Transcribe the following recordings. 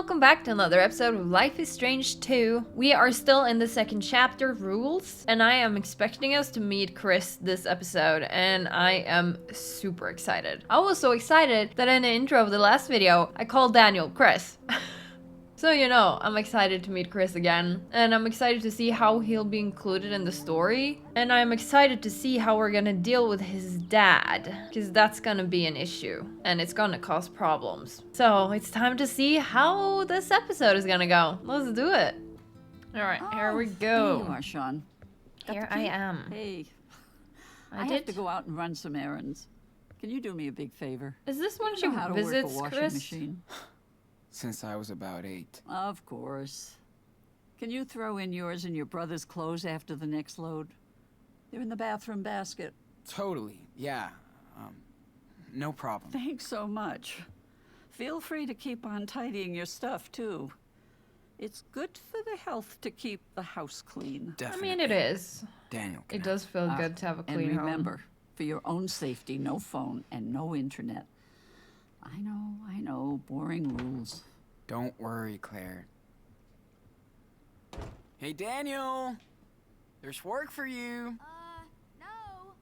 welcome back to another episode of Life is Strange 2. We are still in the second chapter, Rules, and I am expecting us to meet Chris this episode, and I am super excited. I was so excited that in the intro of the last video, I called Daniel Chris. So you know, I'm excited to meet Chris again, and I'm excited to see how he'll be included in the story, and I'm excited to see how we're gonna deal with his dad, because that's gonna be an issue, and it's gonna cause problems. So it's time to see how this episode is gonna go. Let's do it. Alright, here we go. There you are, Sean. Got Here the I key? am. Hey, I have did. to go out and run some errands. Can you do me a big favor? Is this when You she know how to visits work a washing Chris? machine? Since I was about 8. Of course. Can you throw in yours and your brother's clothes after the next load? They're in the bathroom basket. Totally, yeah. No problem. Thanks so much. Feel free to keep on tidying your stuff, too. It's good for the health to keep the house clean. Definitely. I mean, it is. Daniel, can It I- does feel good to have a clean And home. remember, for your own safety, no phone and no internet. I know, boring rules. Don't worry, Claire. Hey, Daniel! There's work for you. No.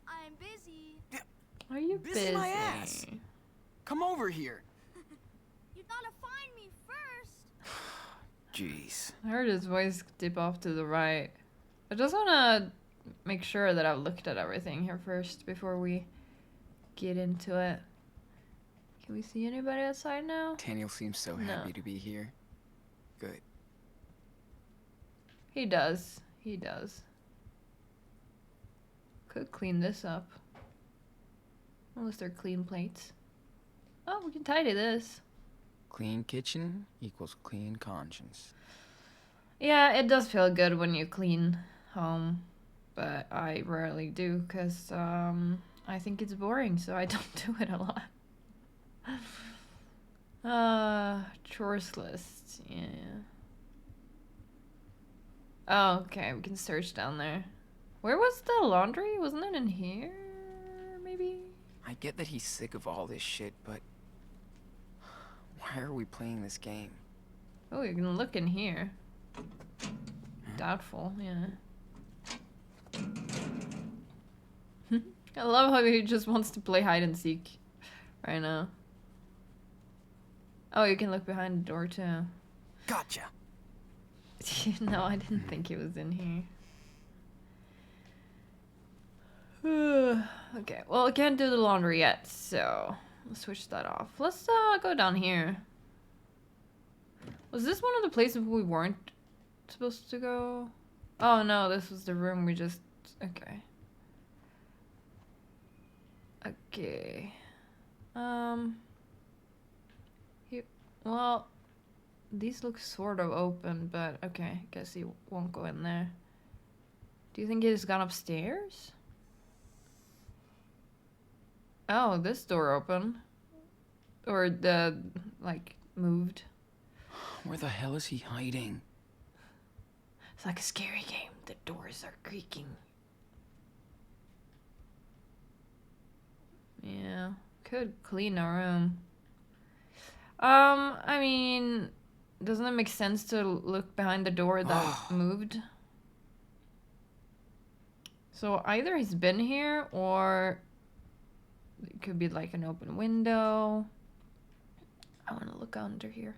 I'm busy. Are you Busy my ass. Come over here. You gotta find me first. Jeez. I heard his voice dip off to the right. I just want to make sure that I've looked at everything here first before we get into it. Can we see anybody outside now? Daniel seems so No. happy to be here. Good. He does. He does. Could clean this up. Unless they're clean plates. Oh, we can tidy this. Clean kitchen equals clean conscience. Yeah, it does feel good when you clean home. But I rarely do because I think it's boring, so I don't do it a lot. Chores list, yeah. Oh, okay, we can search down there. Where was the laundry? Wasn't it in here, maybe? I get that he's sick of all this shit, but why are we playing this game? Oh, you can look in here. Doubtful, yeah. I love how he just wants to play hide and seek right now. Oh, you can look behind the door too. Gotcha! No, I didn't think he was in here. Okay, well, I can't do the laundry yet, so let's switch that off. Let's go down here. Was this one of the places we weren't supposed to go? Oh no, this was the room we just... Okay. Okay. Here, well, these look sort of open, but okay, guess he won't go in there. Do you think he's gone upstairs? Oh, this door open. Or the, like, moved. Where the hell is he hiding? It's like a scary game. The doors are creaking. Yeah, could clean our room. I mean, doesn't it make sense to look behind the door that moved? So either he's been here or it could be like an open window. I want to look under here.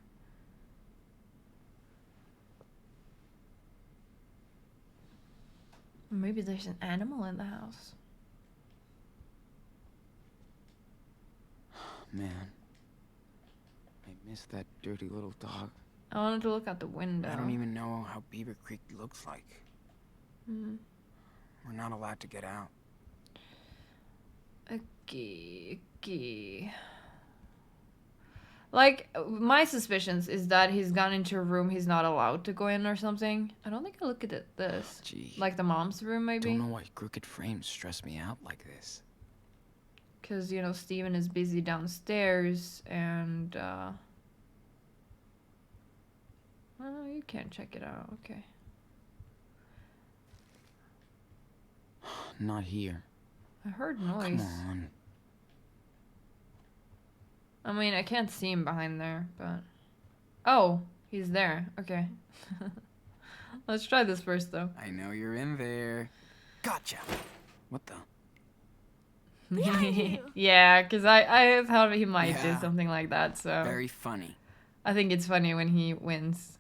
Maybe there's an animal in the house. Man. I miss that dirty little dog. I wanted to look out the window. I don't even know how Beaver Creek looks like. Hmm. We're not allowed to get out. Okay. Like, my suspicions is that he's gone into a room he's not allowed to go in or something. I don't think I looked at this. Gee. Like the mom's room, maybe? Don't know why crooked frames stress me out like this. Because, you know, Steven is busy downstairs and, oh, you can't check it out. Okay. Not here. I heard noise. Come on. I mean, I can't see him behind there, but... Oh, he's there. Okay. Let's try this first, though. I know you're in there. Gotcha. What the? Behind you. Yeah, because I thought he might do Yeah. something like that, so Very funny. I think it's funny when he wins.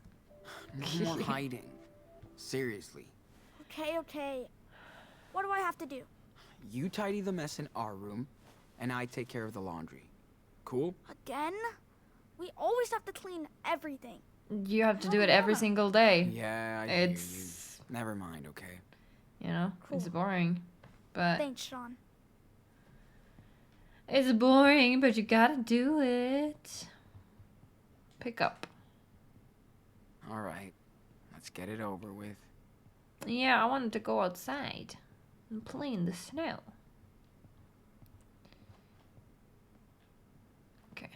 No more hiding. Seriously. Okay, okay. What do I have to do? You tidy the mess in our room, and I take care of the laundry. Cool? Again? We always have to clean everything. You have to do it every single day. Yeah, I hear you. It's, Never mind, okay? you know, it's Cool. boring. But Thanks, Sean. it's boring, but you gotta do it. Pick up. All right. Let's get it over with. Yeah, I wanted to go outside and play in the snow. Okay.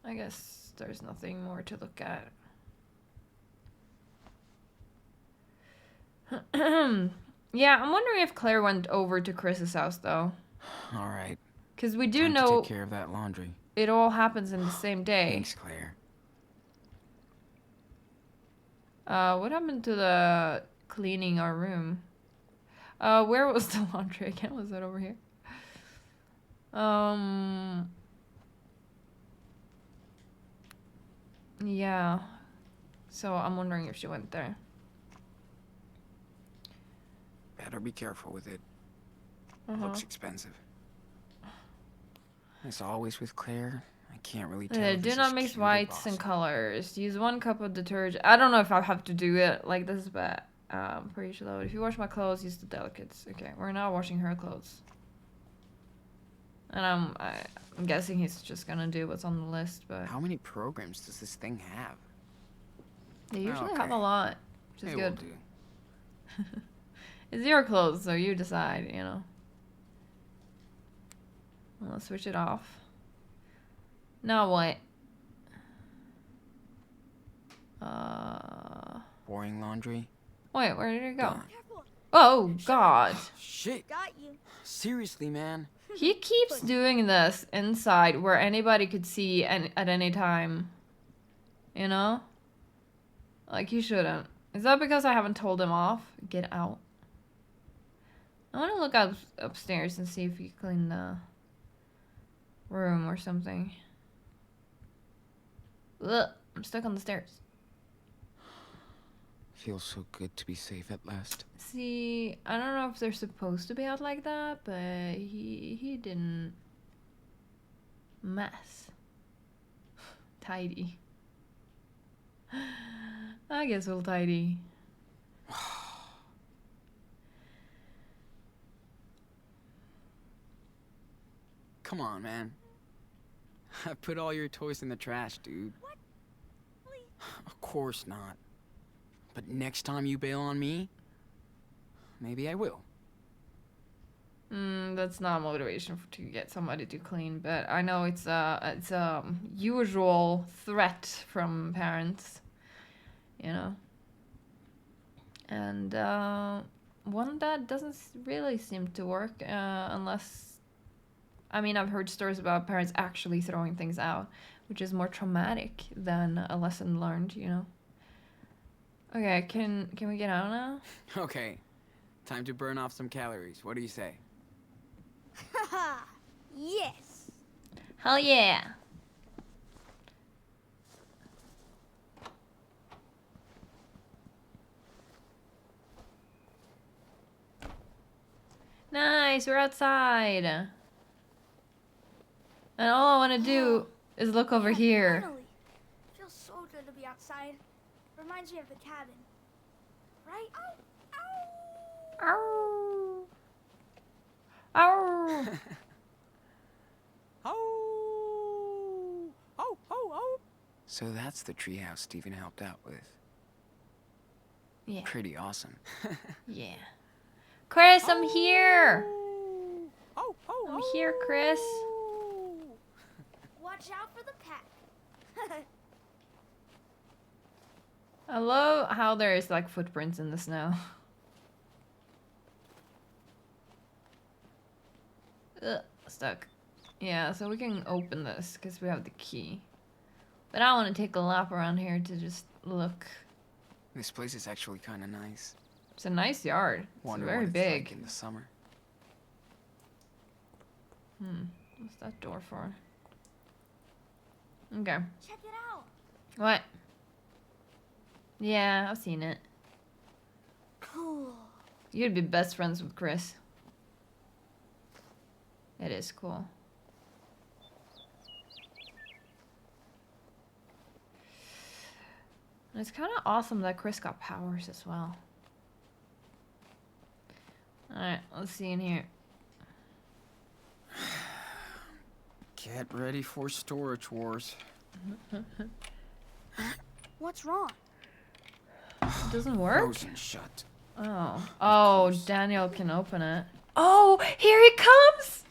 I guess there's nothing more to look at. Yeah, I'm wondering if Claire went over to Chris's house though. All right. Because we do Time to know take care of that laundry. it all happens in the same day. Thanks, Claire. What happened to the cleaning our room? Where was the laundry again? Was that over here? Yeah. So I'm wondering if she went there. Better be careful with it. Uh-huh. Looks expensive. As always with Claire, I can't really tell. if Do this not is mix cute or whites and bossy. colors. Use 1 cup of detergent. I don't know if I have to do it like this, but for each load. If you wash my clothes, use the delicates. Okay, we're not washing her clothes. And I'm guessing he's just gonna do what's on the list, but How many programs does this thing have? they usually okay. have a lot, which is It will good. do. It's your clothes, so you decide, you know. Well, let's switch it off. Now what? Boring laundry? Wait, where did it go? Done. Careful. Oh, God. Shit! Got you. Seriously, man. He keeps doing this inside where anybody could see at any time. You know? Like, he shouldn't. Is that because I haven't told him off? Get out. I want to look upstairs and see if he cleaned the room or something. Ugh, I'm stuck on the stairs. Feels so good to be safe at last. See, I don't know if they're supposed to be out like that, but he didn't mess. Tidy. I guess we'll tidy. Come on, man. I put all your toys in the trash, dude. What? Please. Of course not. But next time you bail on me, maybe I will. That's not motivation to get somebody to clean, but I know it's a usual threat from parents, you know. And one that doesn't really seem to work unless, I mean, I've heard stories about parents actually throwing things out, which is more traumatic than a lesson learned, you know. Okay, can we get out now? Okay, time to burn off some calories. What do you say? Haha. Yes. Hell yeah! Nice, we're outside. And all I want to do is look over Yeah, here. Finally. Feels so good to be outside. Reminds me of the cabin. Right? Ow. Ow. Ow. Oh! Oh! Oh! Oh! So that's the treehouse Steven helped out with. Yeah, Pretty awesome. yeah. Chris, I'm here. Oh! Oh! I'm here, Chris. Watch out for the pack. I love how there's like footprints in the snow. Ugh, stuck. Yeah, so we can open this because we have the key. But I want to take a lap around here to just look. This place is actually kind of nice. It's a nice yard. It's Wonder very what it's big. like in the summer. What's that door for? Okay. Check it out. What? Yeah, I've seen it. Cool. You'd be best friends with Chris. It is cool. And it's kind of awesome that Chris got powers as well. Alright, let's see in here. Get ready for storage wars. What's wrong? It doesn't work? Frozen shut. Oh. Oh, Daniel can open it. Oh, here he comes!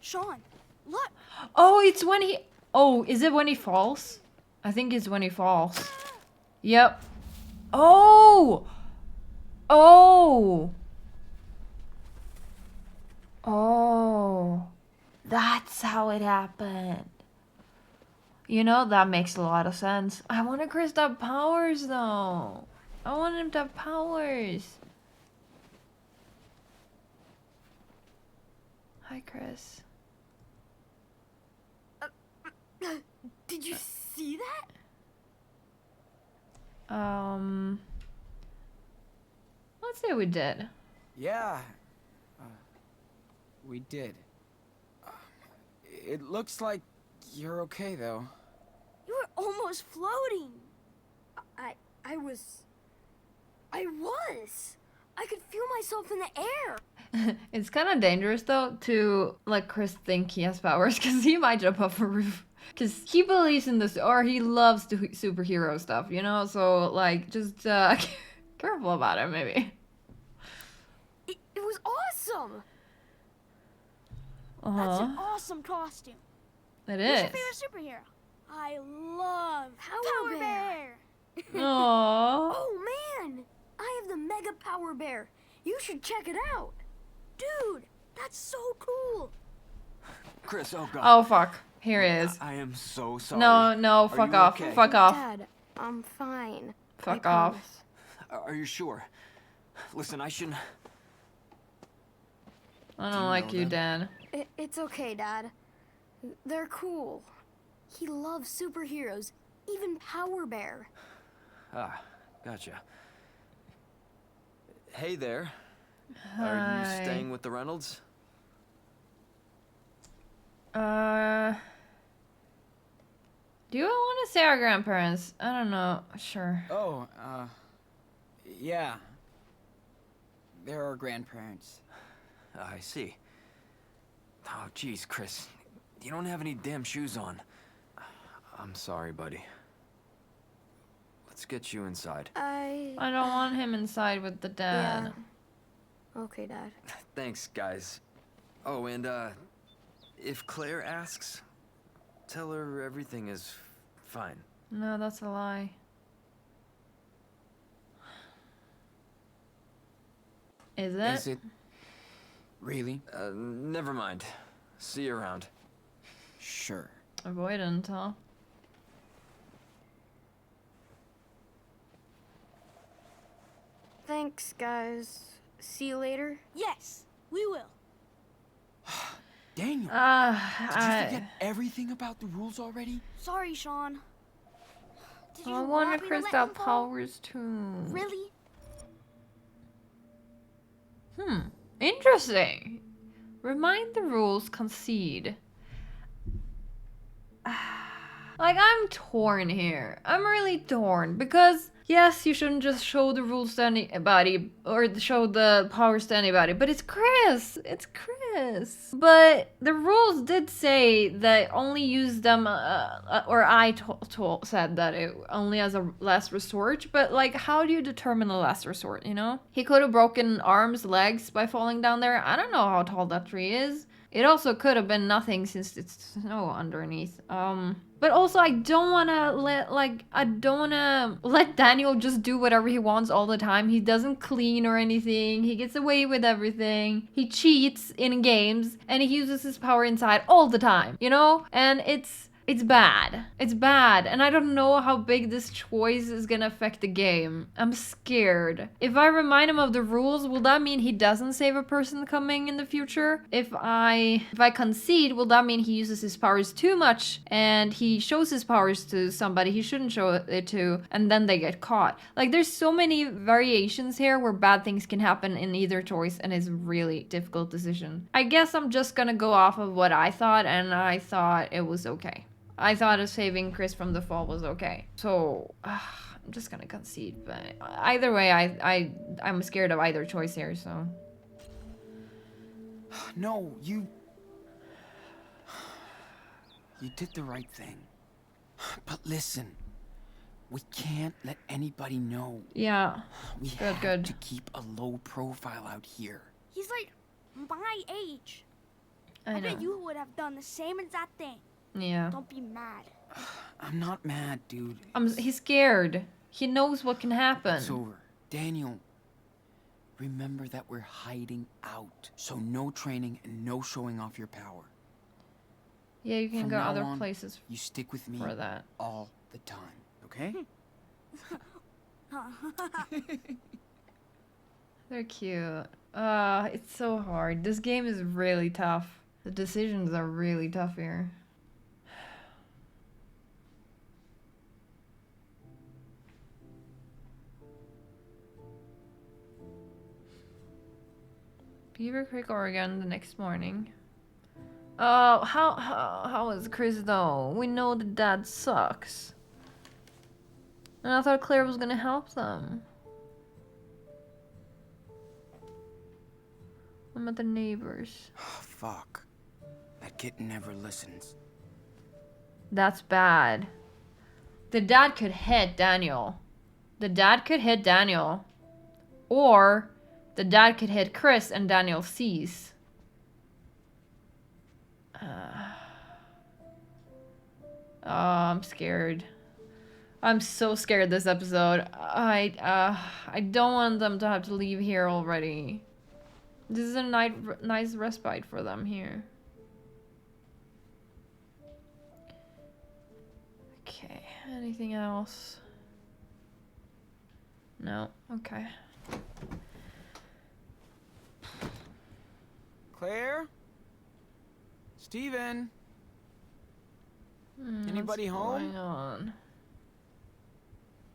Sean, look. Oh, it's when he... Oh, is it when he falls? I think it's when he falls. Yep. Oh! Oh! Oh. That's how it happened. You know, that makes a lot of sense. I want Chris to have powers, though. I want him to have powers. Hi, Chris. Did you see that? Let's say we did. Yeah. We did. It looks like you're okay, though. You were almost floating. I was. I could feel myself in the air. It's kind of dangerous, though, to let Chris think he has powers, because he might jump off a roof. Because he believes in this, or he loves the superhero stuff, you know? So, like, just careful about it, maybe. It was awesome. That's an awesome costume. It Who's your is. favorite superhero? I love Power Bear. Aww. Oh man, I have the Mega Power Bear. You should check it out. Dude, that's so cool. Chris, oh god. Oh, fuck. Here he is. I am so sorry. No, fuck you off. okay? Fuck off. Dad, I'm fine. Fuck I off. promise. Are you sure? Listen, I shouldn't. I Do don't you like know you, them? Dan. It's okay, Dad. They're cool. He loves superheroes, even Power Bear. Ah, gotcha. Hey there. Hi. Are you staying with the Reynolds? Do you want to say our grandparents? I don't know. Sure. Oh, yeah. They're our grandparents. I see. Oh, jeez, Chris. You don't have any damn shoes on. I'm sorry, buddy. Let's get you inside. I don't want him inside with the dad. Okay, Dad. Thanks, guys. Oh, and, if Claire asks, tell her everything is fine. No, that's a lie. Is it? Is it? Really? Never mind. See you around. Sure. Avoidant, huh? Thanks, guys. See you later. Yes, we will. Daniel, did you I forget everything about the rules already? Sorry, Sean. Did you I want want me to to Chris let to have him fall? powers too. Really? Interesting. Remind the rules, concede. Like, I'm torn here. I'm really torn because, yes, you shouldn't just show the rules to anybody or show the powers to anybody, but it's Chris. It's Chris. But the rules did say that only use them, or I said that it only as a last resort, but like, how do you determine a last resort, you know? He could have broken arms, legs by falling down there. I don't know how tall that tree is. It also could have been nothing since it's snow underneath. But also I don't wanna let Daniel just do whatever he wants all the time. He doesn't clean or anything. He gets away with everything. He cheats in games and he uses his power inside all the time, you know? And it's It's bad. It's bad. And I don't know how big this choice is gonna affect the game. I'm scared. If I remind him of the rules, will that mean he doesn't save a person coming in the future? If I concede, will that mean he uses his powers too much and he shows his powers to somebody he shouldn't show it to, and then they get caught? Like, there's so many variations here where bad things can happen in either choice, and it's a really difficult decision. I guess I'm just gonna go off of what I thought, and I thought it was okay. I thought saving Chris from the fall was okay. So, I'm just gonna concede, but either way, I'm scared of either choice here, so. No, you did the right thing. But listen, we can't let anybody know. Yeah. We Good, have good. to keep a low profile out here. He's like my age. I bet know. you would have done the same exact thing. Yeah. Don't be mad. I'm not mad, dude. He's scared. He knows what can happen. It's over. Daniel, remember that we're hiding out. So no training and no showing off your power. Yeah, you can From go now other on, places You stick with me for that. all the time, okay? They're cute. It's so hard. This game is really tough. The decisions are really tough here. Beaver Creek, Oregon, the next morning. Oh, how is Chris though? We know that Dad sucks. And I thought Claire was gonna help them. I'm at the neighbors. Fuck. That kid never listens. That's bad. The dad could hit Daniel. The dad could hit Daniel. Or the dad could hit Chris and Daniel sees. Oh, I'm scared. I'm so scared this episode. I don't want them to have to leave here already. This is a nice respite for them here. Okay, anything else? No, okay. Claire? Steven? What's Anybody home? going on?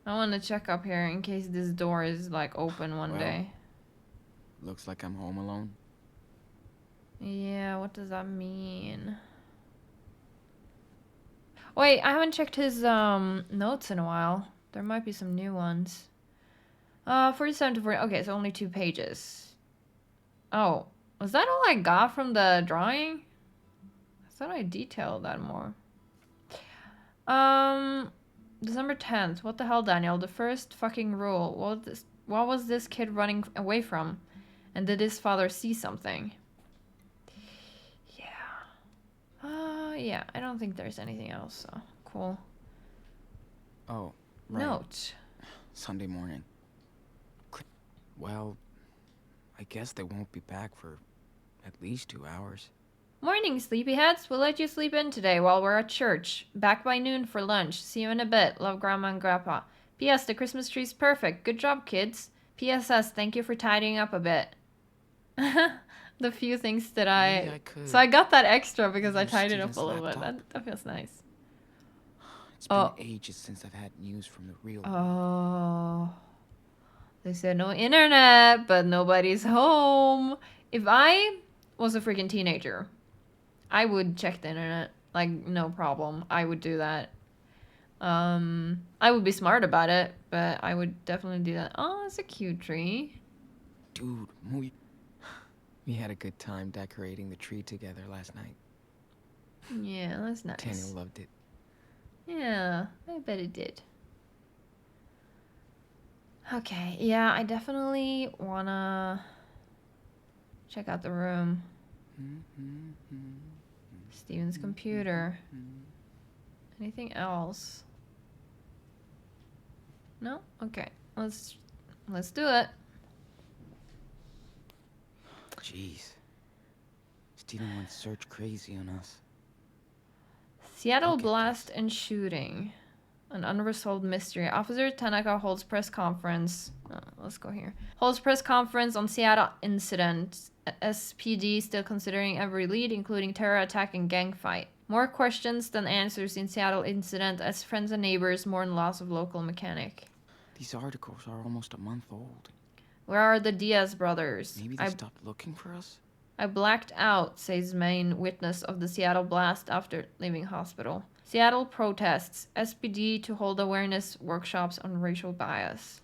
I want to check up here in case this door is like open one Well. day. Looks like I'm home alone. Yeah, what does that mean? Wait, I haven't checked his notes in a while. There might be some new ones. 47 to 40. Okay, so only 2 pages. Oh, was that all I got from the drawing? I thought I detailed that more. December 10th. What the hell, Daniel? The first fucking rule. What was this kid running away from? And did his father see something? Yeah. Yeah, I don't think there's anything else, so cool. Oh, right. Note. Sunday morning. Well, I guess they won't be back for at least 2 hours. Morning, sleepyheads. We'll let you sleep in today while we're at church. Back by noon for lunch. See you in a bit. Love, Grandma and Grandpa. P.S. The Christmas tree's perfect. Good job, kids. P.S.S. Thank you for tidying up a bit. The few things that Maybe I could So I got that extra because I use tidied up Steven's a little bit. laptop. That feels nice. It's been Oh. ages since I've had news from the real. Oh. They said no internet, but nobody's home. If I was a freaking teenager, I would check the internet. Like, no problem. I would do that. I would be smart about it, but I would definitely do that. Oh, it's a cute tree. Dude, we had a good time decorating the tree together last night. Yeah, that's nice. Daniel loved it. Yeah, I bet it did. Okay, yeah, I definitely wanna check out the room. Steven's computer. Anything else? No? Okay. Let's do it. Jeez. Steven went search crazy on us. Seattle Look at blast and shooting. An unresolved mystery. Officer Tanaka holds press conference. Let's go here. Holds press conference on Seattle incident. SPD still considering every lead, including terror attack and gang fight. More questions than answers in Seattle incident as friends and neighbors mourn loss of local mechanic. These articles are almost a month old. Where are the Diaz brothers? Maybe they stopped looking for us? I blacked out, says main witness of the Seattle blast after leaving hospital. Seattle protests. SPD to hold awareness workshops on racial bias.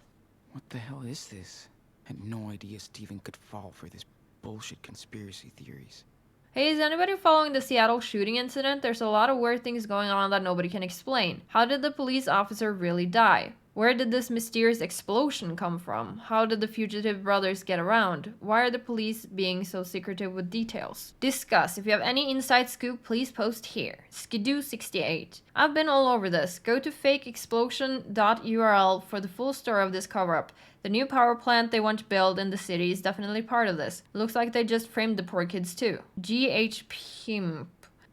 What the hell is this? I had no idea Steven could fall for this bullshit conspiracy theories. Hey, is anybody following the Seattle shooting incident? There's a lot of weird things going on that nobody can explain. How did the police officer really die? Where did this mysterious explosion come from? How did the fugitive brothers get around? Why are the police being so secretive with details? Discuss. If you have any inside scoop, please post here. Skidoo68. I've been all over this. Go to fakeexplosion.url for the full story of this cover-up. The new power plant they want to build in the city is definitely part of this. Looks like they just framed the poor kids too. GH Pimp.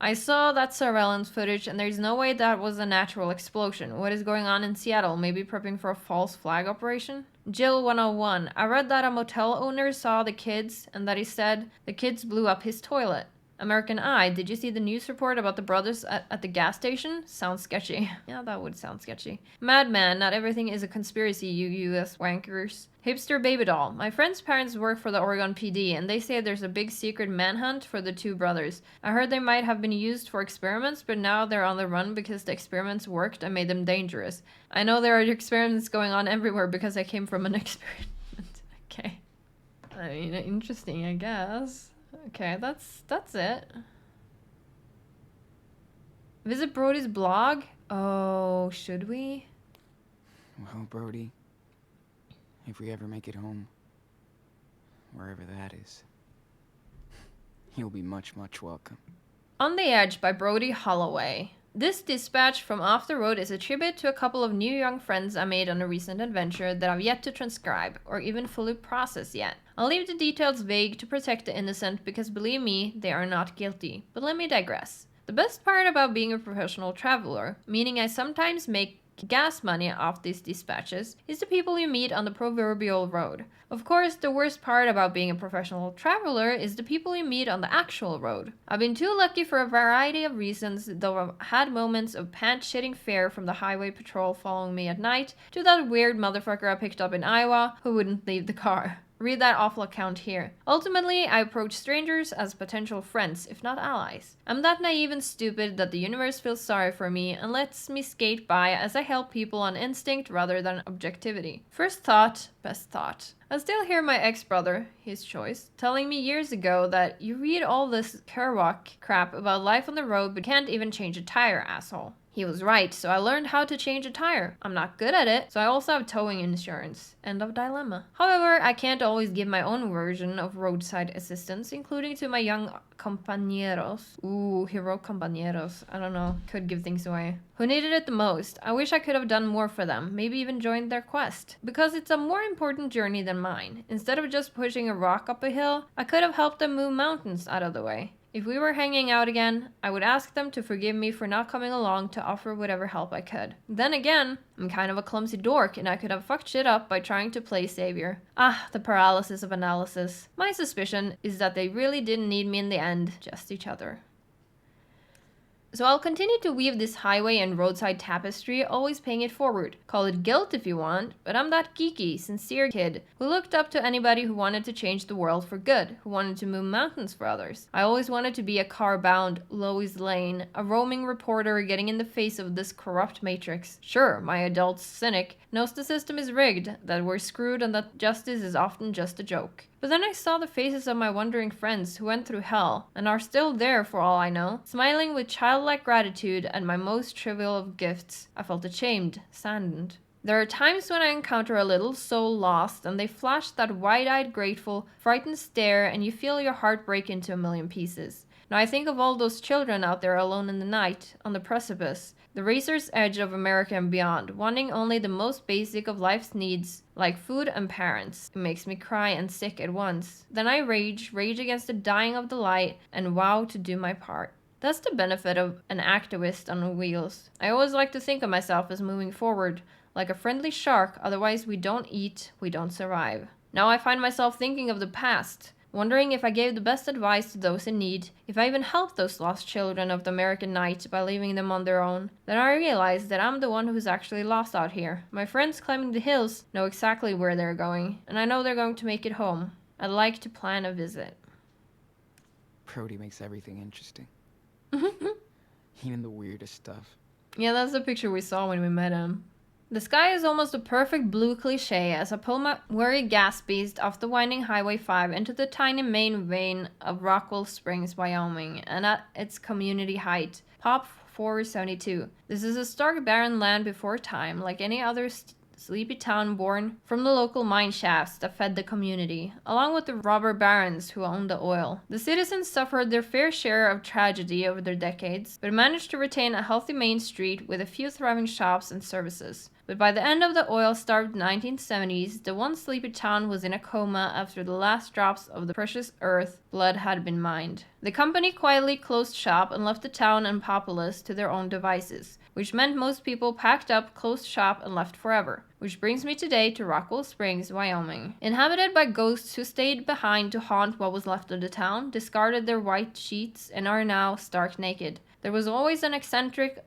I saw that surveillance footage and there's no way that was a natural explosion. What is going on in Seattle? Maybe prepping for a false flag operation? Jill 101. I read that a motel owner saw the kids and that he said the kids blew up his toilet. American Eye. Did you see the news report about the brothers at the gas station? Sounds sketchy. Yeah, that would sound sketchy. Madman. Not everything is a conspiracy, you US wankers. Hipster Baby Doll. My friend's parents work for the Oregon PD and they say there's a big secret manhunt for the two brothers. I heard they might have been used for experiments, but now they're on the run because the experiments worked and made them dangerous. I know there are experiments going on everywhere because I came from an experiment. Okay. I mean, interesting, I guess. Okay, that's it. Visit Brody's blog? Oh, should we? Well, Brody, if we ever make it home, wherever that is, you'll be much, much welcome. On the Edge by Brody Holloway. This dispatch from Off the Road is a tribute to a couple of new young friends I made on a recent adventure that I've yet to transcribe, or even fully process yet. I'll leave the details vague to protect the innocent because believe me, they are not guilty. But let me digress. The best part about being a professional traveler, meaning I sometimes make gas money off these dispatches, is the people you meet on the proverbial road. Of course, the worst part about being a professional traveler is the people you meet on the actual road. I've been too lucky for a variety of reasons, though I've had moments of pants-shitting fear from the highway patrol following me at night to that weird motherfucker I picked up in Iowa who wouldn't leave the car. Read that awful account here. Ultimately, I approach strangers as potential friends, if not allies. I'm that naive and stupid that the universe feels sorry for me and lets me skate by as I help people on instinct rather than objectivity. First thought, best thought. I still hear my ex-brother, his choice, telling me years ago that you read all this Kerouac crap about life on the road but can't even change a tire, asshole. He was right, so I learned how to change a tire. I'm not good at it, so I also have towing insurance. End of dilemma. However, I can't always give my own version of roadside assistance, including to my young compañeros. Ooh, he wrote compañeros. I don't know, could give things away. Who needed it the most. I wish I could have done more for them, maybe even joined their quest. Because it's a more important journey than mine. Instead of just pushing a rock up a hill, I could have helped them move mountains out of the way. If we were hanging out again, I would ask them to forgive me for not coming along to offer whatever help I could. Then again, I'm kind of a clumsy dork and I could have fucked shit up by trying to play savior. Ah, the paralysis of analysis. My suspicion is that they really didn't need me in the end, just each other. So I'll continue to weave this highway and roadside tapestry, always paying it forward. Call it guilt if you want, but I'm that geeky, sincere kid who looked up to anybody who wanted to change the world for good, who wanted to move mountains for others. I always wanted to be a car-bound Lois Lane, a roaming reporter getting in the face of this corrupt matrix. Sure, my adult cynic knows the system is rigged, that we're screwed and that justice is often just a joke. But then I saw the faces of my wandering friends who went through hell and are still there for all I know, smiling with childlike gratitude at my most trivial of gifts. I felt ashamed, saddened. There are times when I encounter a little soul lost and they flash that wide-eyed, grateful, frightened stare and you feel your heart break into a million pieces. Now I think of all those children out there alone in the night, on the precipice, the razor's edge of America and beyond, wanting only the most basic of life's needs, like food and parents. It makes me cry and sick at once. Then I rage against the dying of the light, and vow to do my part. That's the benefit of an activist on wheels. I always like to think of myself as moving forward, like a friendly shark, otherwise we don't eat, we don't survive. Now I find myself thinking of the past, wondering if I gave the best advice to those in need, if I even helped those lost children of the American night by leaving them on their own. Then I realized that I'm the one who's actually lost out here. My friends climbing the hills know exactly where they're going, and I know they're going to make it home. I'd like to plan a visit. Brody makes everything interesting. Even the weirdest stuff. Yeah, that's the picture we saw when we met him. The sky is almost a perfect blue cliche as I pull my worried gas beast off the winding Highway 5 into the tiny main vein of Rockwell Springs, Wyoming, and at its community height, Pop 472. This is a stark barren land before time, like any other sleepy town born from the local mine shafts that fed the community, along with the robber barons who owned the oil. The citizens suffered their fair share of tragedy over their decades, but managed to retain a healthy main street with a few thriving shops and services. But by the end of the oil-starved 1970s, the once sleepy town was in a coma after the last drops of the precious earth blood had been mined. The company quietly closed shop and left the town and populace to their own devices, which meant most people packed up, closed shop, and left forever. Which brings me today to Rockwell Springs, Wyoming. Inhabited by ghosts who stayed behind to haunt what was left of the town, discarded their white sheets, and are now stark naked. There was always an eccentric,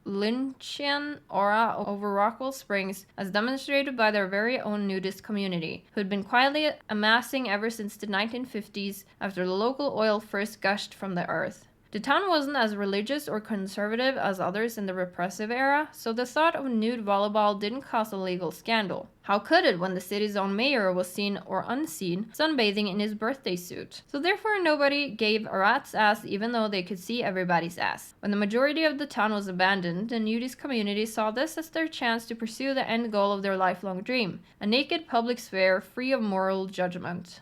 Lynchian aura over Rockwell Springs, as demonstrated by their very own nudist community, who had been quietly amassing ever since the 1950s after the local oil first gushed from the earth. The town wasn't as religious or conservative as others in the repressive era, so the thought of nude volleyball didn't cause a legal scandal. How could it when the city's own mayor was seen or unseen sunbathing in his birthday suit? So therefore nobody gave a rat's ass even though they could see everybody's ass. When the majority of the town was abandoned, the nudist community saw this as their chance to pursue the end goal of their lifelong dream, a naked public sphere free of moral judgment.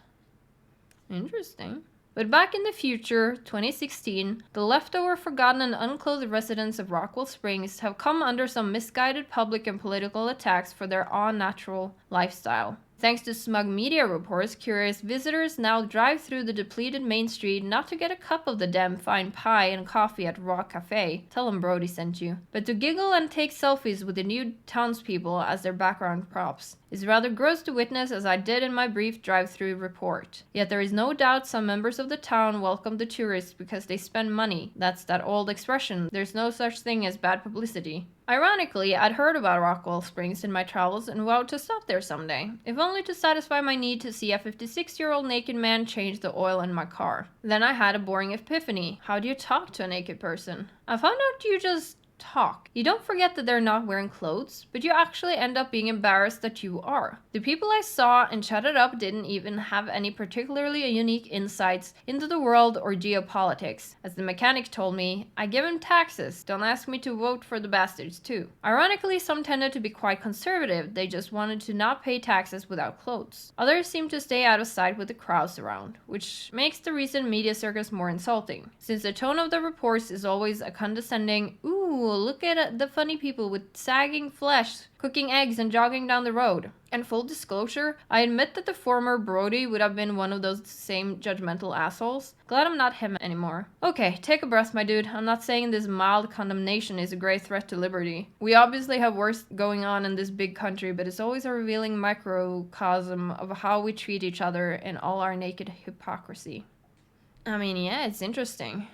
Interesting. But back in the future, 2016, the leftover, forgotten, and unclothed residents of Rockwell Springs have come under some misguided public and political attacks for their unnatural lifestyle. Thanks to smug media reports, curious visitors now drive through the depleted main street not to get a cup of the damn fine pie and coffee at Raw Cafe, tell them Brody sent you, but to giggle and take selfies with the nude townspeople as their background props. It's rather gross to witness, as I did in my brief drive-through report. Yet there is no doubt some members of the town welcome the tourists because they spend money. That's that old expression, there's no such thing as bad publicity. Ironically, I'd heard about Rockwell Springs in my travels and vowed to stop there someday, if only to satisfy my need to see a 56-year-old naked man change the oil in my car. Then I had a boring epiphany. How do you talk to a naked person? I found out you just talk. You don't forget that they're not wearing clothes, but you actually end up being embarrassed that you are. The people I saw and chatted up didn't even have any particularly unique insights into the world or geopolitics. As the mechanic told me, I give him taxes, don't ask me to vote for the bastards too. Ironically, some tended to be quite conservative, they just wanted to not pay taxes without clothes. Others seemed to stay out of sight with the crowds around, which makes the recent media circus more insulting, since the tone of the reports is always a condescending, ooh, look at the funny people with sagging flesh, cooking eggs and jogging down the road. And full disclosure, I admit that the former Brody would have been one of those same judgmental assholes. Glad I'm not him anymore. Okay, take a breath, my dude. I'm not saying this mild condemnation is a great threat to liberty. We obviously have worse going on in this big country, but it's always a revealing microcosm of how we treat each other in all our naked hypocrisy. I mean, yeah, it's interesting.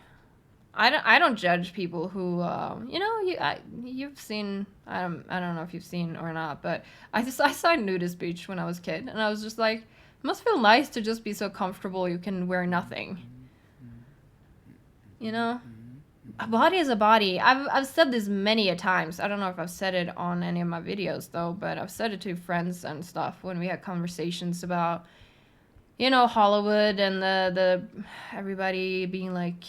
I don't judge people who, you've seen, I don't know if you've seen or not, but I saw Nudist Beach when I was a kid, and I was just like, it must feel nice to just be so comfortable you can wear nothing. You know? A body is a body. I've said this many a times. I don't know if I've said it on any of my videos, though, but I've said it to friends and stuff when we had conversations about, Hollywood and the everybody being, like,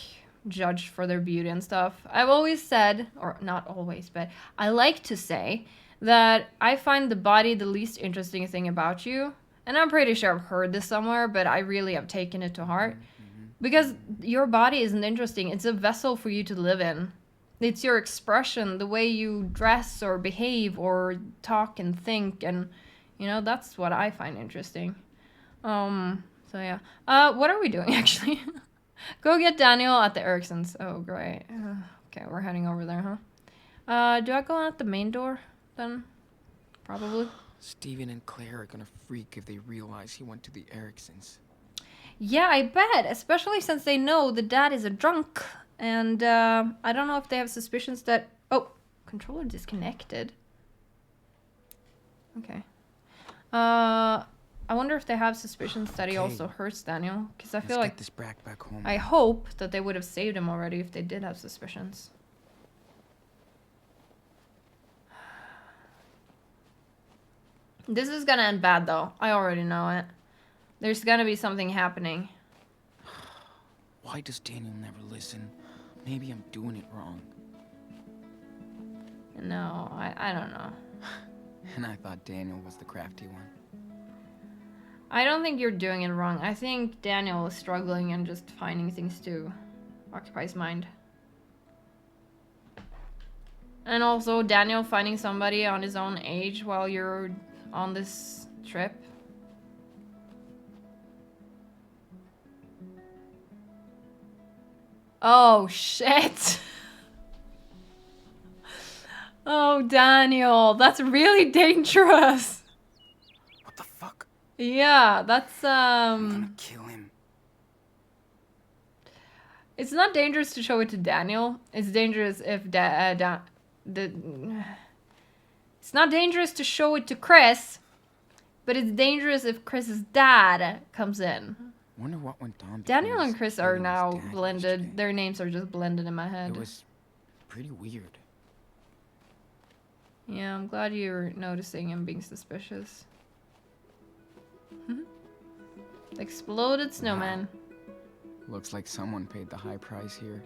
judged for their beauty and stuff. I've always said, or not always, but I like to say that I find the body the least interesting thing about you. And I'm pretty sure I've heard this somewhere, but I really have taken it to heart. Because your body isn't interesting. It's a vessel for you to live in. It's your expression, the way you dress or behave or talk and think, and that's what I find interesting. So yeah. What are we doing actually? Go get Daniel at the Ericksons. Oh, great. Okay, we're heading over there, huh? Do I go out the main door then? Probably. Steven and Claire are gonna freak if they realize he went to the Ericksons. Yeah, I bet. Especially since they know the dad is a drunk. And I don't know if they have suspicions that... Oh, controller disconnected. Okay. I wonder if they have suspicions that he Okay. also hurts Daniel. Because I Let's feel get like... this brat back home. I hope that they would have saved him already if they did have suspicions. This is gonna end bad though. I already know it. There's gonna be something happening. Why does Daniel never listen? Maybe I'm doing it wrong. No, I don't know. And I thought Daniel was the crafty one. I don't think you're doing it wrong. I think Daniel is struggling and just finding things to occupy his mind. And also Daniel finding somebody on his own age while you're on this trip. Oh shit. Oh Daniel, that's really dangerous. What the fuck? Yeah, that's I'm gonna kill him. It's not dangerous to show it to Daniel. It's dangerous if it's not dangerous to show it to Chris, but it's dangerous if Chris's dad comes in. Wonder what went on. Daniel between and Chris Steven are and his now dad blended. yesterday. Their names are just blended in my head. It was pretty weird. Yeah, I'm glad you're noticing and being suspicious. Exploded snowman. Looks like someone paid the high price here.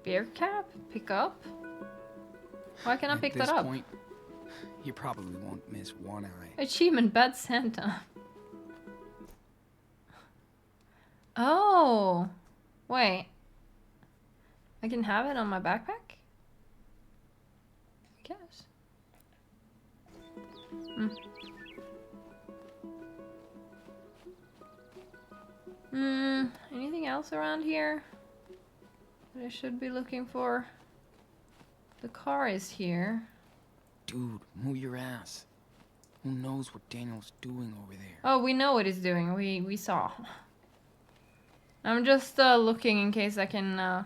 Beer cap? Pick up? Why can't I pick that up? At this point, he probably won't miss one eye. Achievement Bad Santa. Oh. Wait. I can have it on my backpack? I guess. Anything else around here that I should be looking for? The car is here. Dude, move your ass. Who knows what Daniel's doing over there? Oh, we know what he's doing. We saw. I'm just looking in case I can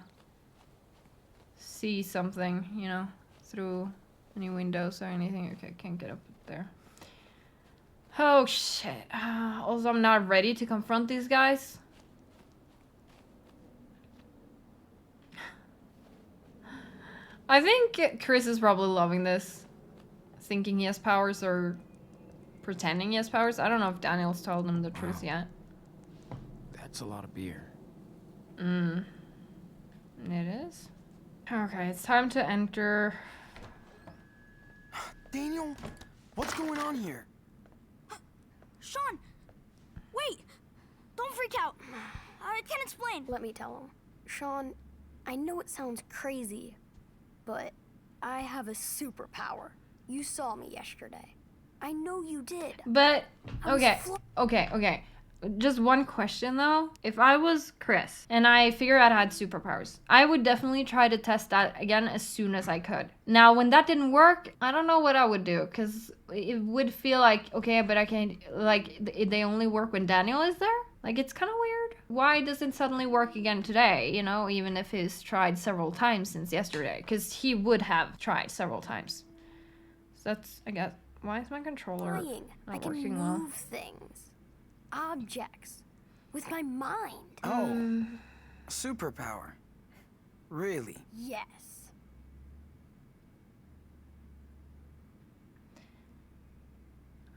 see something, you know, through any windows or anything. Okay, I can't get up there. Oh shit. Also, I'm not ready to confront these guys. I think Chris is probably loving this. Thinking he has powers or pretending he has powers. I don't know if Daniel's told him the truth yet. That's a lot of beer. It is? Okay, it's time to enter. Daniel, what's going on here? Sean! Wait! Don't freak out. I can explain. Let me tell him. Sean, I know it sounds crazy, but I have a superpower. You saw me yesterday. I know you did. But, I was okay. Just one question though. If I was Chris and I figured out I had superpowers, I would definitely try to test that again as soon as I could. Now, when that didn't work, I don't know what I would do because it would feel like, okay, but I can't, like, they only work when Daniel is there? Like, it's kind of weird. Why does it suddenly work again today, you know, even if he's tried several times since yesterday? Because he would have tried several times. So that's, I guess, why is my controller Lying. I not can working move well? things. Objects. With my mind. Oh, superpower. Really? Yes.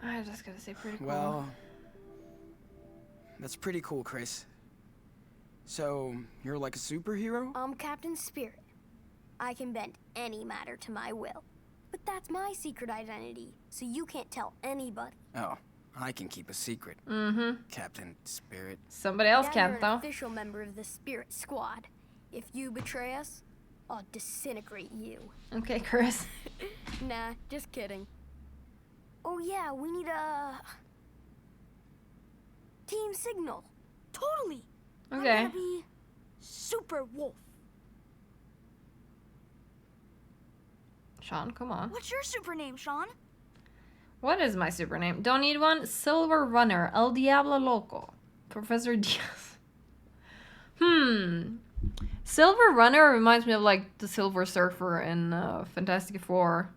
I was just gonna say pretty cool. Well, that's pretty cool, Chris. So, you're like a superhero? I'm Captain Spirit. I can bend any matter to my will. But that's my secret identity, so you can't tell anybody. Oh, I can keep a secret. Captain Spirit. Somebody else Yeah, can't you're an though. official member of the Spirit Squad. If you betray us, I'll disintegrate you. Okay, Chris. Nah, just kidding. Oh yeah, we need a... Team Signal. Totally. I'm Okay. gonna be Super Wolf. Sean, come on. What's your super name, Sean? What is my super name? Don't need one. Silver Runner. El Diablo Loco. Professor Diaz. Silver Runner reminds me of like the Silver Surfer in Fantastic Four.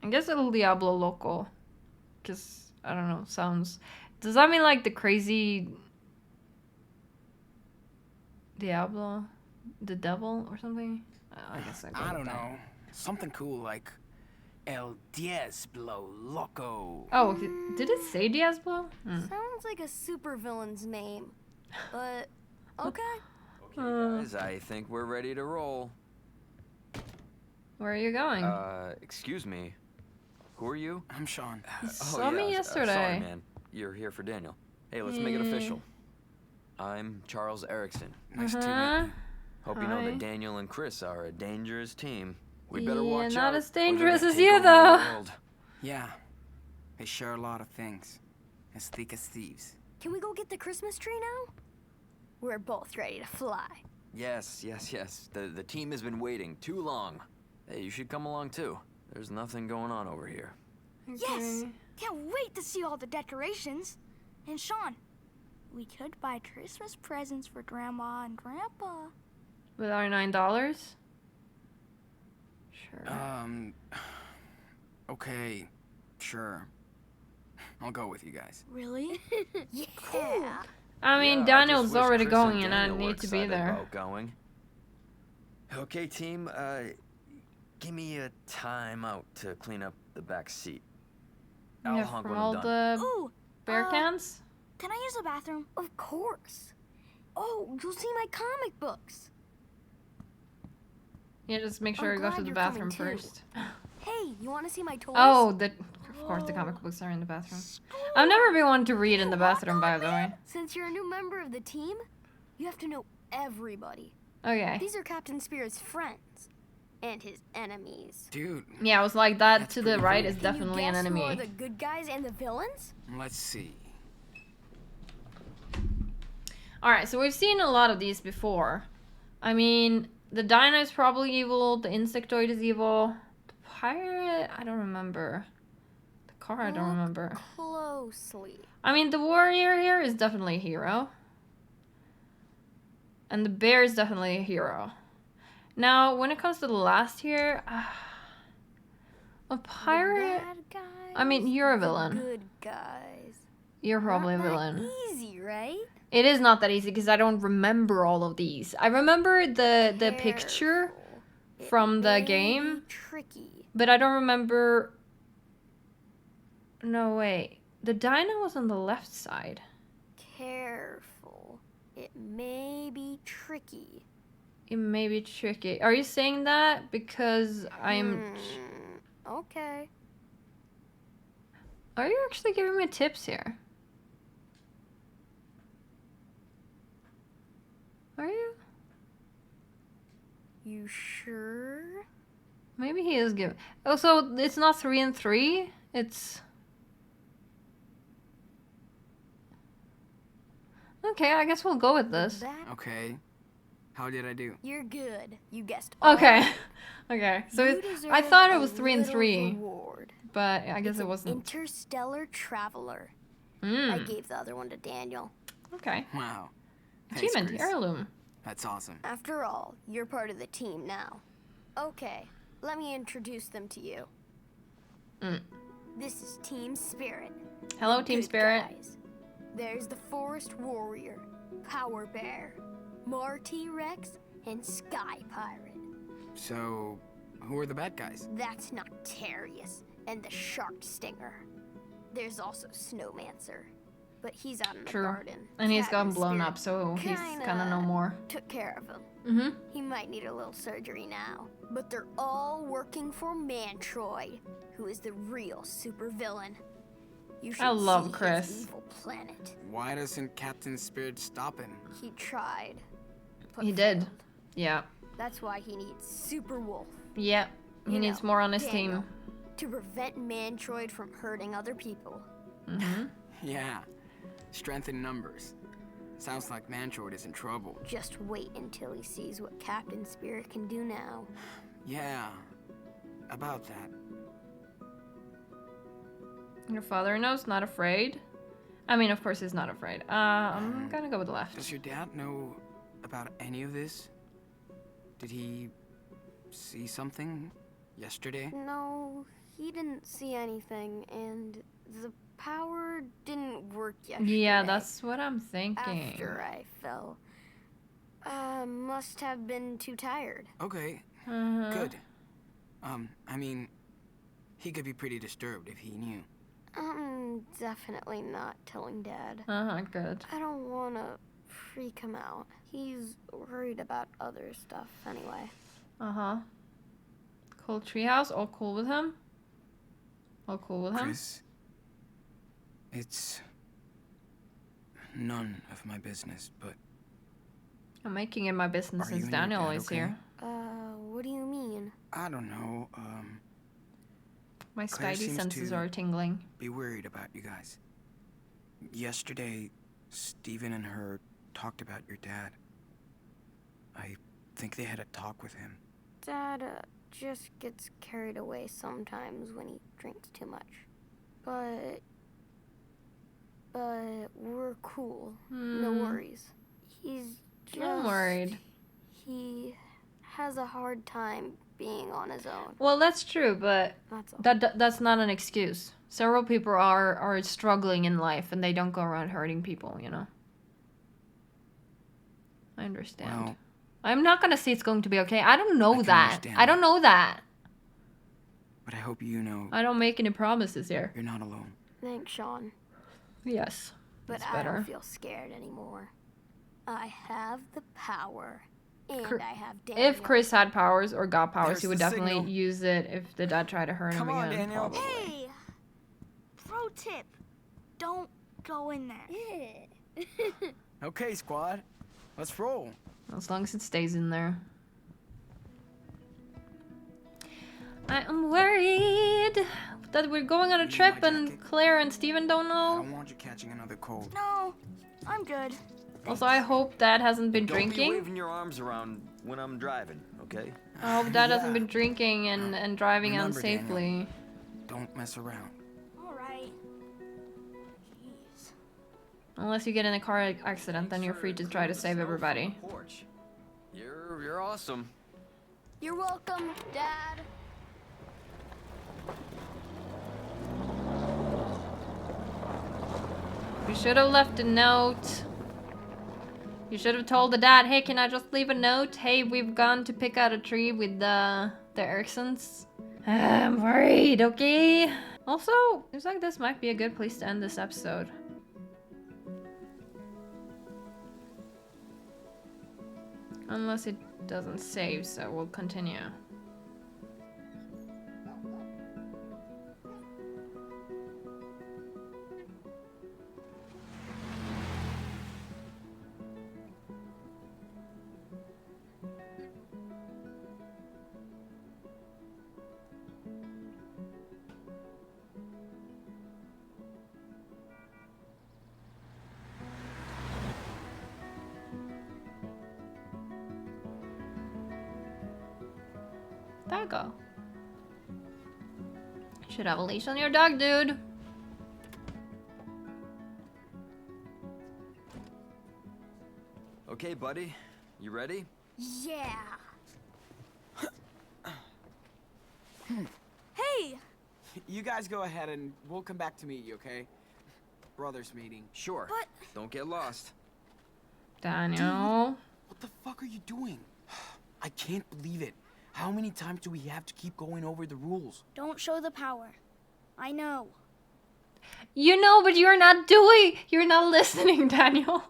I guess El Diablo Loco. Because, I don't know, sounds... Does that mean like the crazy... Diablo? The devil or something? I guess I I don't know. Something cool like El Diablo Loco. Oh, did it say Diablo? Sounds like a supervillain's name. But, okay. Guys, I think we're ready to roll. Where are you going? Excuse me. Who are you? I'm Sean. Saw me yesterday. Sorry, man. You're here for Daniel. Hey, let's make it official. I'm Charles Erickson. Nice to meet Uh-huh. you. Hope you know Hi. that Daniel and Chris are a dangerous team. We'd better watch not out, as or they're dangerous gonna as take you, over the though. world. Yeah. They share a lot of things. As thick as thieves. Can we go get the Christmas tree now? We're both ready to fly. Yes. The team has been waiting too long. Hey, you should come along too. There's nothing going on over here. Yes. Can't wait to see all the decorations. And Sean, we could buy Christmas presents for Grandma and Grandpa. With our $9? Sure. Okay. Sure. I'll go with you guys. Really? Yeah. I mean, Yeah, I Daniel's just wish already Chris and going and I Daniel were need to be excited there. about going. Okay, team. Give me a time out to clean up the back seat. I'll Yeah, honk from when I'm all done. the Ooh, bear cans? can I use the bathroom? Of course. Oh, you'll see my comic books. Yeah, just make sure I'm you go to glad the you're bathroom coming too. first. Hey, you want to see my toys? Oh, of course the comic books are in the bathroom. I've never been one to read in the bathroom, by the way. Since you're a new member of the team, you have to know everybody. Okay. These are Captain Spirit's friends and his enemies. Dude, Yeah, I was like, that That's to the pretty right cool. is Can definitely you an guess who are enemy. the good guys and the villains? let's see. Alright, so we've seen a lot of these before. I mean, the dino is probably evil, the insectoid is evil. The pirate, I don't remember. The car, I don't Look remember. Closely. I mean, the warrior here is definitely a hero. And the bear is definitely a hero. Now, when it comes to the last here, a pirate... The bad guys, I mean, you're a the villain. Good guys. You're probably a Not that villain. Easy, right? It is not that easy because I don't remember all of these. I remember the picture Careful. It from the may be game, tricky. but I don't remember... No, wait. The dino was on the left side. Careful. It may be tricky. It may be tricky. Are you saying that because I'm... Okay. Are you actually giving me tips here? Are you? You sure? Maybe he is giving... Oh, so it's not 3 and 3? It's... Okay, I guess we'll go with this. That Okay. How did I do? you're good. You guessed. all Okay. right. Okay, so You I deserve thought it a was 3 and little 3, Reward. but I guess It's it an wasn't. Interstellar Traveler. I Mm, gave the other one to Daniel. okay. Wow. Thanks, Achievement, Chris. heirloom. That's awesome. After all, you're part of the team now. Okay, let me introduce them to you. Mm. This is Team Spirit. Hello, Team Good Spirit. guys. There's the Forest Warrior, Power Bear, Marty Rex, and Sky Pirate. So, who are the bad guys? That's Noctarius and the Shark Stinger. There's also Snowmancer, but he's out in the True. garden. And he's gotten Captain blown Spirit up, so he's kind of kinda no more. took care of him. Mm-hmm. He might need a little surgery now. But they're all working for Mantroid, who is the real supervillain. You should I love see Chris. his evil planet. Why doesn't Captain Spirit stop him? He tried. but He did. failed. Yeah. That's why he needs Super Wolf Yeah. He You needs know, more on his Daniel. team. to prevent Mantroid from hurting other people. Mm-hmm. Yeah. Strength in numbers. Sounds like Mantroid is in trouble. Just wait until he sees what Captain Spirit can do now. Yeah, about that. Your father knows, not afraid. I mean, of course he's not afraid. I'm gonna go with left. Does your dad know about any of this? Did he see something yesterday? No, he didn't see anything, and the power didn't work yesterday. Yeah, that's what I'm thinking. After I fell. Must have been too tired. Okay, Uh-huh. good. I mean, he could be pretty disturbed if he knew. I'm definitely not telling Dad. Uh-huh, good. I don't want to freak him out. He's worried about other stuff anyway. Uh-huh. Cool treehouse, all cool with him? All cool with him? Chris, it's none of my business, but I'm making it my business Are you since and your Daniel dad is okay? here. What do you mean? I don't know, My Claire spidey seems senses to- are tingling. be worried about you guys. Yesterday, Steven and her talked about your dad. I think they had a talk with him. Dad just gets carried away sometimes when he drinks too much. But we're cool. No worries. He's just... I'm worried. He has a hard time being on his own. Well, that's true, but That's all. that's not an excuse. Several people are struggling in life and they don't go around hurting people, you know. I understand. Well, I'm not gonna say it's going to be okay. I don't know I can that. understand I don't know that. but I hope you know I don't make any promises here. you're not alone. Thanks, Sean. Yes. But That's I better. don't feel scared anymore. I have the power, and Cr- I have Daniel. If Chris had powers or got powers, There's he would the definitely signal. use it if the dad tried to hurt him Come on, again. Daniel. Probably. Hey! Pro tip. Don't go in there. Yeah. Okay, squad. Let's roll. As long as it stays in there. I am worried that we're going on a Need my trip and jacket? Claire and Steven don't I know. don't want you catching another cold. No, I'm good. Also, I hope Dad hasn't been Don't be drinking. waving your arms around when I'm driving, okay? I hope Dad hasn't Yeah. been drinking and driving Remember, unsafely. Don't mess around. All right. Jeez. Unless you get in a car accident, then you're free to try to save everybody. Porch. You're awesome. You're welcome, Dad. You should have left a note. You should have told the dad, hey, can I just leave a note? Hey, we've gone to pick out a tree with the Ericksons. I'm worried, okay? Also, seems like this might be a good place to end this episode. Unless it doesn't save, so we'll continue. There you go. Should have a leash on your dog, dude. Okay, buddy. You ready? Yeah. Hey! You guys go ahead and we'll come back to meet you, okay? Brothers meeting. Sure. But- Don't get lost. Daniel. What the fuck are you doing? I can't believe it. How many times do we have to keep going over the rules? Don't show the power. I know. You know, but you're not listening, Daniel.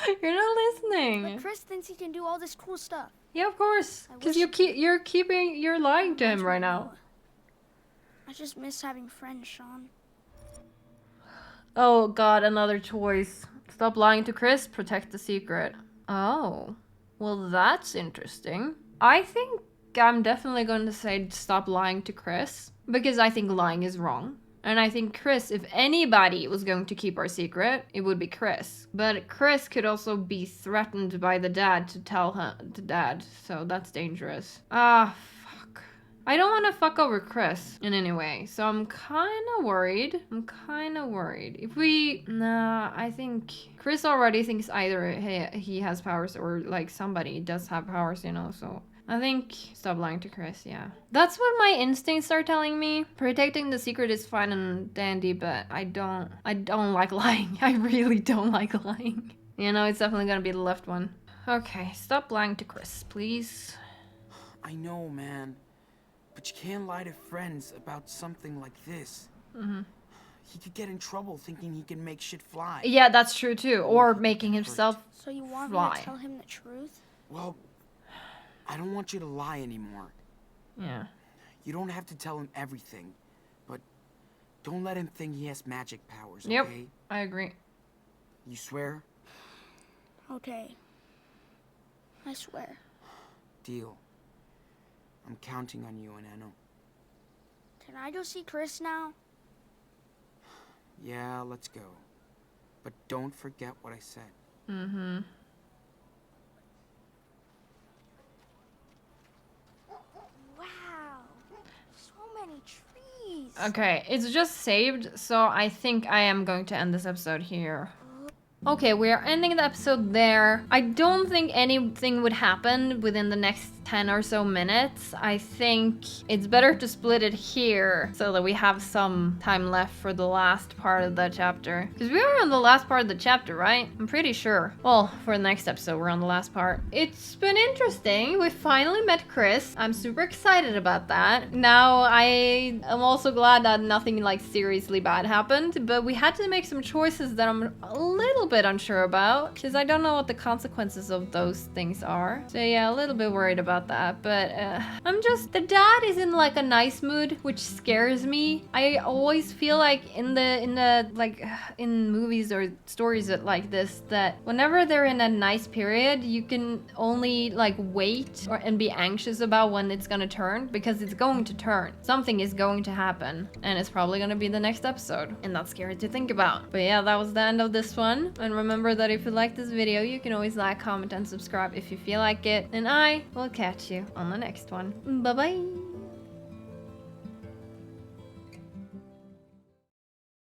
You're not But listening. Chris thinks he can do all this cool stuff. Yeah, of course. I Because wish- you're lying to him right now. I just miss having friends, Sean. Oh god, another choice. Stop lying to Chris, protect the secret. Oh. Well, that's interesting. I think I'm definitely going to say stop lying to Chris. Because I think lying is wrong. And I think Chris, if anybody was going to keep our secret, it would be Chris. But Chris could also be threatened by the dad to tell the dad, so that's dangerous. Ah, fuck. I don't want to fuck over Chris in any way, so I'm kind of worried. If we... Nah, I think... Chris already thinks either he has powers or like somebody does have powers, you know, so... I think stop lying to Chris, yeah. That's what my instincts are telling me. Protecting the secret is fine and dandy, but I don't like lying. I really don't like lying. You know, it's definitely gonna be the left one. Okay, stop lying to Chris, please. I know, man. But you can't lie to friends about something like this. He could get in trouble thinking he can make shit fly. Yeah, that's true too. Or making himself So you want me fly. to tell him the truth? Well, I don't want you to lie anymore. Yeah. You don't have to tell him everything, but don't let him think he has magic powers, Yep, okay? I agree. You swear? Okay. I swear. Deal. I'm counting on you, Enano. Can I go see Chris now? Yeah, let's go. But don't forget what I said. Mm-hmm. Wow. So many trees. Okay, it's just saved, so I think I am going to end this episode here. Okay, we are ending the episode there. I don't think anything would happen within the next 10 or so minutes. I think it's better to split it here so that we have some time left for the last part of the chapter. Because we are on the last part of the chapter, right? I'm pretty sure. Well, for the next episode, we're on the last part. It's been interesting. We finally met Chris. I'm super excited about that. Now, I am also glad that nothing like seriously bad happened, but we had to make some choices that I'm a little bit unsure about because I don't know what the consequences of those things are. So yeah, a little bit worried about that, but the dad is in like a nice mood, which scares me. I always feel like in movies or stories like this that whenever they're in a nice period, you can only like wait and be anxious about when it's gonna turn, because it's going to turn. Something is going to happen, and it's probably gonna be the next episode, and that's scary to think about. But yeah, that was the end of this one. And remember that if you like this video, you can always like, comment, and subscribe if you feel like it, and I will catch you on the next one. Bye bye.